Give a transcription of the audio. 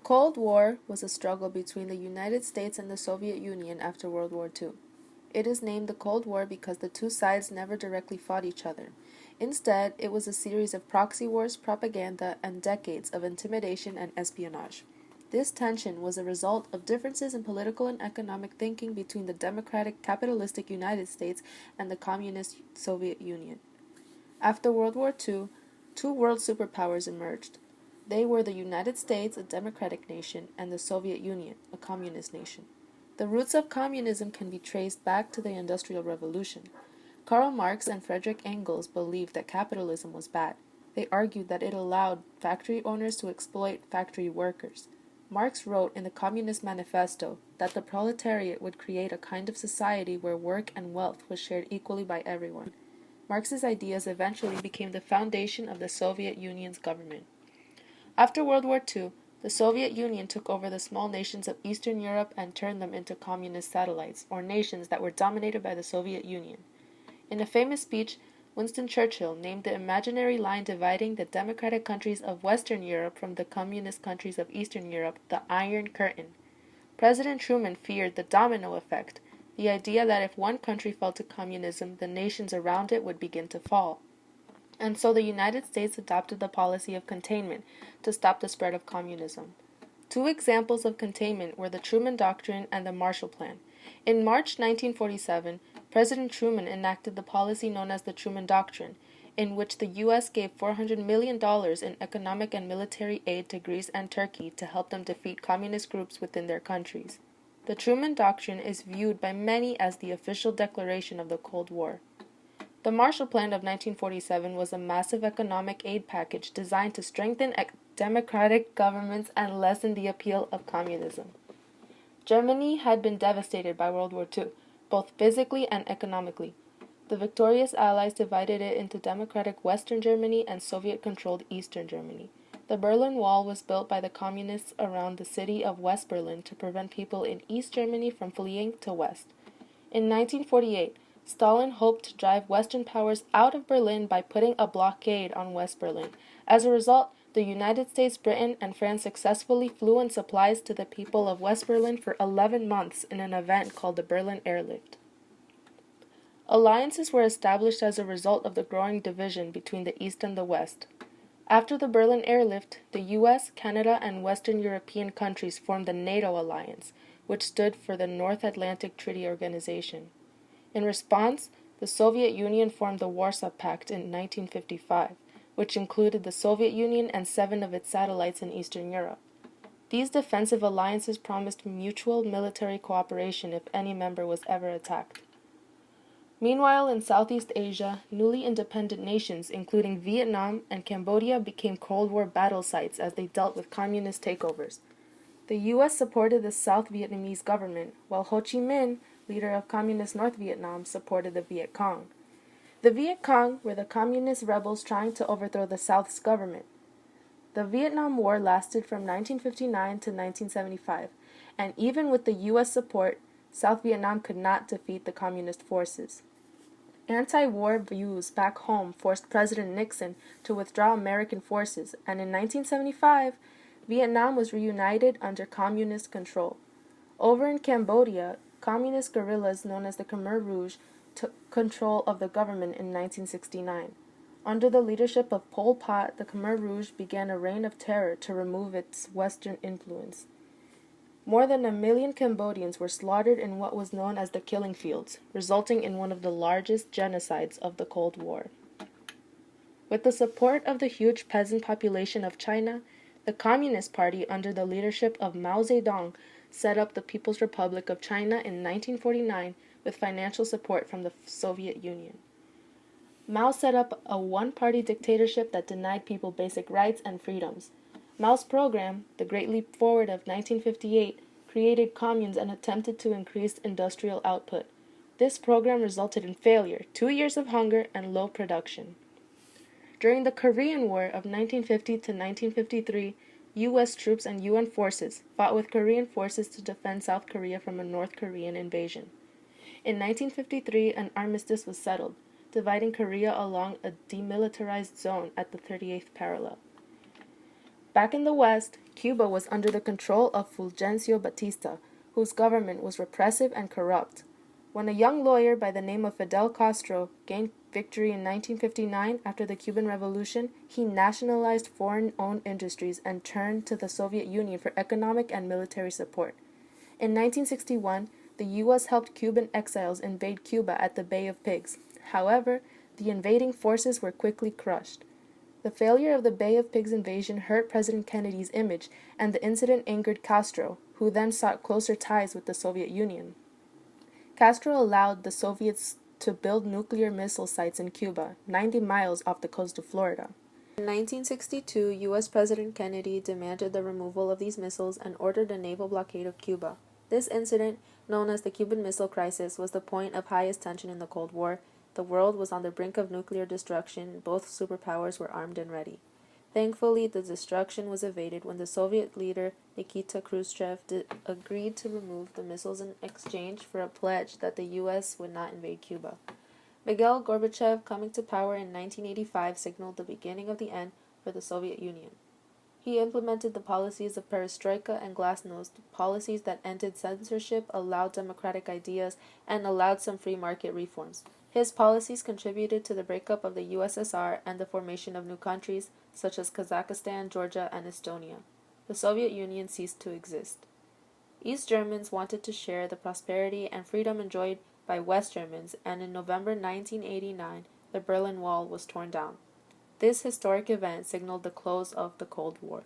Cold War was a struggle between the United States and the Soviet Union after World War II. It is named the Cold War because the two sides never directly fought each other. Instead, it was a series of proxy wars, propaganda, and decades of intimidation and espionage. This tension was a result of differences in political and economic thinking between the democratic capitalistic United States and the communist Soviet Union. After World War II, two world superpowers emerged. They were the United States, a democratic nation, and the Soviet Union, a communist nation. The roots of communism can be traced back to the Industrial Revolution. Karl Marx and Friedrich Engels believed that capitalism was bad. They argued that it allowed factory owners to exploit factory workers. Marx wrote in the Communist Manifesto that the proletariat would create a kind of society where work and wealth was shared equally by everyone. Marx's ideas eventually became the foundation of the Soviet Union's government. After World War II, the Soviet Union took over the small nations of Eastern Europe and turned them into communist satellites, or nations that were dominated by the Soviet Union. In a famous speech, Winston Churchill named the imaginary line dividing the democratic countries of Western Europe from the communist countries of Eastern Europe the Iron Curtain. President Truman feared the domino effect, the idea that if one country fell to communism, the nations around it would begin to fall. And so the United States adopted the policy of containment to stop the spread of communism. Two examples of containment were the Truman Doctrine and the Marshall Plan. In March 1947, President Truman enacted the policy known as the Truman Doctrine, in which the U.S. gave $400 million in economic and military aid to Greece and Turkey to help them defeat communist groups within their countries. The Truman Doctrine is viewed by many as the official declaration of the Cold War. The Marshall Plan of 1947 was a massive economic aid package designed to strengthen democratic governments and lessen the appeal of communism. Germany had been devastated by World War II, both physically and economically. The victorious Allies divided it into democratic Western Germany and Soviet-controlled Eastern Germany. The Berlin Wall was built by the communists around the city of West Berlin to prevent people in East Germany from fleeing to West. In 1948, Stalin hoped to drive Western powers out of Berlin by putting a blockade on West Berlin. As a result, the United States, Britain, and France successfully flew in supplies to the people of West Berlin for 11 months in an event called the Berlin Airlift. Alliances were established as a result of the growing division between the East and the West. After the Berlin Airlift, the U.S., Canada, and Western European countries formed the NATO alliance, which stood for the North Atlantic Treaty Organization. In response, the Soviet Union formed the Warsaw Pact in 1955, which included the Soviet Union and 7 of its satellites in Eastern Europe. These defensive alliances promised mutual military cooperation if any member was ever attacked. Meanwhile, in Southeast Asia, newly independent nations, including Vietnam and Cambodia, became Cold War battle sites as they dealt with communist takeovers. The U.S. supported the South Vietnamese government, while Ho Chi Minh, leader of Communist North Vietnam, supported the Viet Cong. The Viet Cong were the communist rebels trying to overthrow the South's government. The Vietnam War lasted from 1959 to 1975, and even with the U.S. support, South Vietnam could not defeat the communist forces. Anti-war views back home forced President Nixon to withdraw American forces, and in 1975, Vietnam was reunited under communist control. Over in Cambodia, communist guerrillas known as the Khmer Rouge took control of the government in 1969. Under the leadership of Pol Pot, the Khmer Rouge began a reign of terror to remove its Western influence. More than 1 million Cambodians were slaughtered in what was known as the Killing Fields, resulting in one of the largest genocides of the Cold War. With the support of the huge peasant population of China, the Communist Party, under the leadership of Mao Zedong, set up the People's Republic of China in 1949 with financial support from the Soviet Union. Mao set up a one-party dictatorship that denied people basic rights and freedoms. Mao's program, the Great Leap Forward of 1958, created communes and attempted to increase industrial output. This program resulted in failure, 2 years of hunger, and low production. During the Korean War of 1950 to 1953, U.S. troops and UN forces fought with Korean forces to defend South Korea from a North Korean invasion. In 1953, an armistice was settled, dividing Korea along a demilitarized zone at the 38th parallel. Back in the West, Cuba was under the control of Fulgencio Batista, whose government was repressive and corrupt. When a young lawyer by the name of Fidel Castro gained victory in 1959 after the Cuban Revolution, he nationalized foreign-owned industries and turned to the Soviet Union for economic and military support. In 1961, the U.S. helped Cuban exiles invade Cuba at the Bay of Pigs. However, the invading forces were quickly crushed. The failure of the Bay of Pigs invasion hurt President Kennedy's image, and the incident angered Castro, who then sought closer ties with the Soviet Union. Castro allowed the Soviets to build nuclear missile sites in Cuba, 90 miles off the coast of Florida. In 1962, U.S. President Kennedy demanded the removal of these missiles and ordered a naval blockade of Cuba. This incident, known as the Cuban Missile Crisis, was the point of highest tension in the Cold War. The world was on the brink of nuclear destruction. Both superpowers were armed and ready. Thankfully, the destruction was evaded when the Soviet leader Nikita Khrushchev agreed to remove the missiles in exchange for a pledge that the U.S. would not invade Cuba. Mikhail Gorbachev, coming to power in 1985, signaled the beginning of the end for the Soviet Union. He implemented the policies of perestroika and glasnost, policies that ended censorship, allowed democratic ideas, and allowed some free market reforms. His policies contributed to the breakup of the USSR and the formation of new countries, such as Kazakhstan, Georgia, and Estonia. The Soviet Union ceased to exist. East Germans wanted to share the prosperity and freedom enjoyed by West Germans, and in November 1989, the Berlin Wall was torn down. This historic event signaled the close of the Cold War.